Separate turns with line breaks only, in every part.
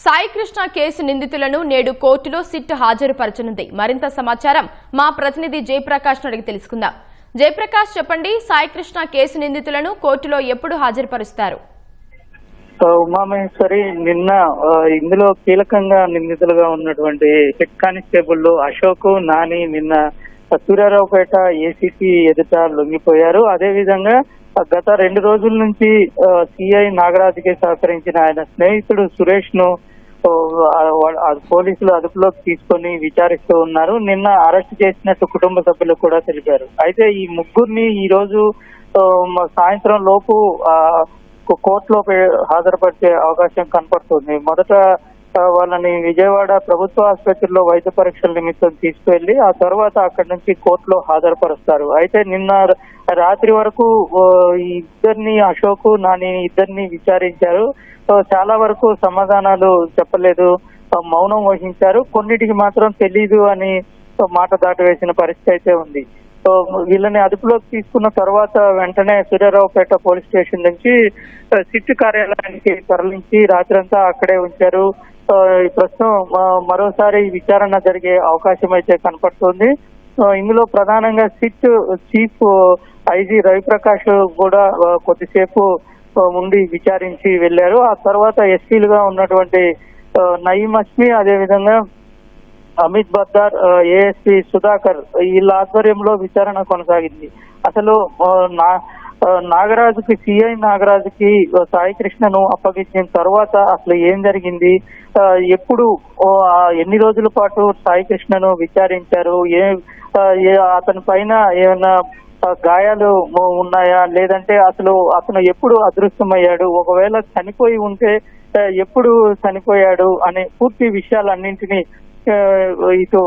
Sai Krishna case నిందితులను నేడు కోర్టులో సిట్ హాజరుపరచనుంది. మరింత సమాచారం మా ప్రతినిధి జయప్రకాష్ అడిగి తెలుసుకుందాం. జయప్రకాష్, చెప్పండి, సాయి కృష్ణ కేసు నిందితులను కోర్టులో ఎప్పుడు హాజరుపరుస్తారు?
ఉమామహేశ్వరి, నిన్న ఇందులో కీలకంగా నిందితులుగా ఉన్నటువంటి హెడ్ కానిస్టేబుల్ అశోక్, నాని నిన్న సూర్యారావుపేట ఏసీపీ ఎదుట లొంగిపోయారు. అదేవిధంగా గత 2 రోజుల నుంచి సిఐ నాగరాజుకి సహకరించిన ఆయన స్నేహితుడు సురేష్ ను పోలీసులు అదుపులోకి తీసుకొని విచారిస్తూ ఉన్నారు. నిన్న అరెస్ట్ చేసినట్టు కుటుంబ సభ్యులు కూడా తెలిపారు. అయితే ఈ ముగ్గురిని ఈ రోజు సాయంత్రం లోపు కోర్టులో హాజరుపరిచే అవకాశం కనపడుతుంది. మొదట వాళ్ళని విజయవాడ ప్రభుత్వ ఆసుపత్రిలో వైద్య పరీక్షల నిమిత్తం తీసుకువెళ్లి ఆ తర్వాత అక్కడి నుంచి కోర్టులో హాజరుపరుస్తారు. అయితే నిన్న రాత్రి వరకు ఈ ఇద్దరిని, అశోక్, నాని ఇద్దరిని విచారించారు. చాలా వరకు సమాధానాలు చెప్పలేదు, మౌనం వహించారు. కొన్నిటికి మాత్రం తెలీదు అని మాట దాటవేసిన పరిస్థితి అయితే ఉంది. వీళ్ళని అదుపులోకి తీసుకున్న తర్వాత వెంటనే సూర్యారావుపేట పోలీస్ స్టేషన్ నుంచి సిట్ కార్యాలయానికి తరలించి రాత్రంతా అక్కడే ఉంచారు. ప్రస్తుతం మరోసారి విచారణ జరిగే అవకాశం అయితే కనపడుతుంది. ఇందులో ప్రధానంగా సిట్ చీఫ్ ఐజీ రవిప్రకాష్ కూడా కొద్దిసేపు ఉండి విచారించి వెళ్లారు. ఆ తర్వాత ఎస్పీలుగా ఉన్నటువంటి నయీం అస్మి, అదేవిధంగా అమిత్ బద్దార్, ఏఎస్పీ సుధాకర్ వీళ్ళ ఆధ్వర్యంలో విచారణ కొనసాగింది. అసలు నాగరాజుకి, సిఐ నాగరాజుకి సాయి కృష్ణను అప్పగించిన తర్వాత అసలు ఏం జరిగింది, ఎప్పుడు ఎన్ని రోజుల పాటు సాయి కృష్ణను విచారించారు, అతని పైన ఏమైనా గాయాలు ఉన్నాయా, లేదంటే అసలు అతను ఎప్పుడు అదృశ్యమయ్యాడు, ఒకవేళ చనిపోయి ఉంటే ఎప్పుడు చనిపోయాడు అనే పూర్తి విషయాలన్నింటినీ ఇటు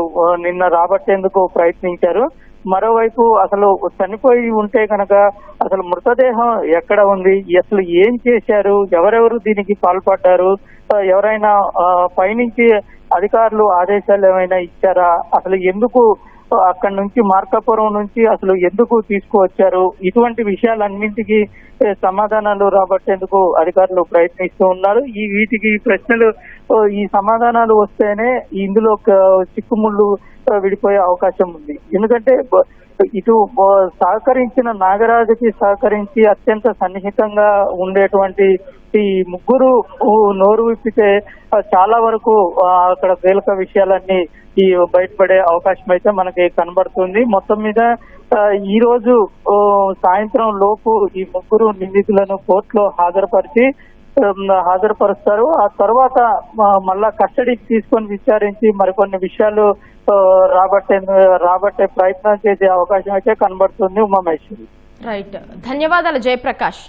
నిన్న రాబట్టేందుకు ప్రయత్నించారు. మరోవైపు అసలు చనిపోయి ఉంటే కనుక అసలు మృతదేహం ఎక్కడ ఉంది, అసలు ఏం చేశారు, ఎవరెవరు దీనికి పాల్పడ్డారు, ఎవరైనా పైనుంచి అధికారులు ఆదేశాలు ఏమైనా ఇచ్చారా, అసలు ఎందుకు అక్కడి నుంచి మార్కాపురం నుంచి అసలు ఎందుకు తీసుకువచ్చారు, ఇటువంటి విషయాలన్నింటికి సమాధానాలు రాబట్టేందుకు అధికారులు ప్రయత్నిస్తూ ఉన్నారు. వీటికి ప్రశ్నలు, ఈ సమాధానాలు వస్తేనే ఇందులో చిక్కుముళ్ళు విడిపోయే అవకాశం ఉంది. ఎందుకంటే ఇటు సహకరించిన నాగరాజుకి సహకరించి అత్యంత సన్నిహితంగా ఉండేటువంటి ఈ ముగ్గురు నోరు విప్పితే చాలా వరకు అక్కడ కీలక విషయాలన్నీ బయటపడే అవకాశం అయితే మనకి కనబడుతుంది. మొత్తం మీద ఈ రోజు సాయంత్రం లోపు ఈ ముగ్గురు నిందితులను కోర్టులో హాజరుపరుస్తారు. ఆ తర్వాత మళ్ళా కస్టడీకి తీసుకొని విచారించి మరికొన్ని విషయాలు రాబట్టే ప్రయత్నం చేసే అవకాశం అయితే కనబడుతుంది. ఉమామహేశ్వరి.
రైట్, ధన్యవాదాలు జయప్రకాష్.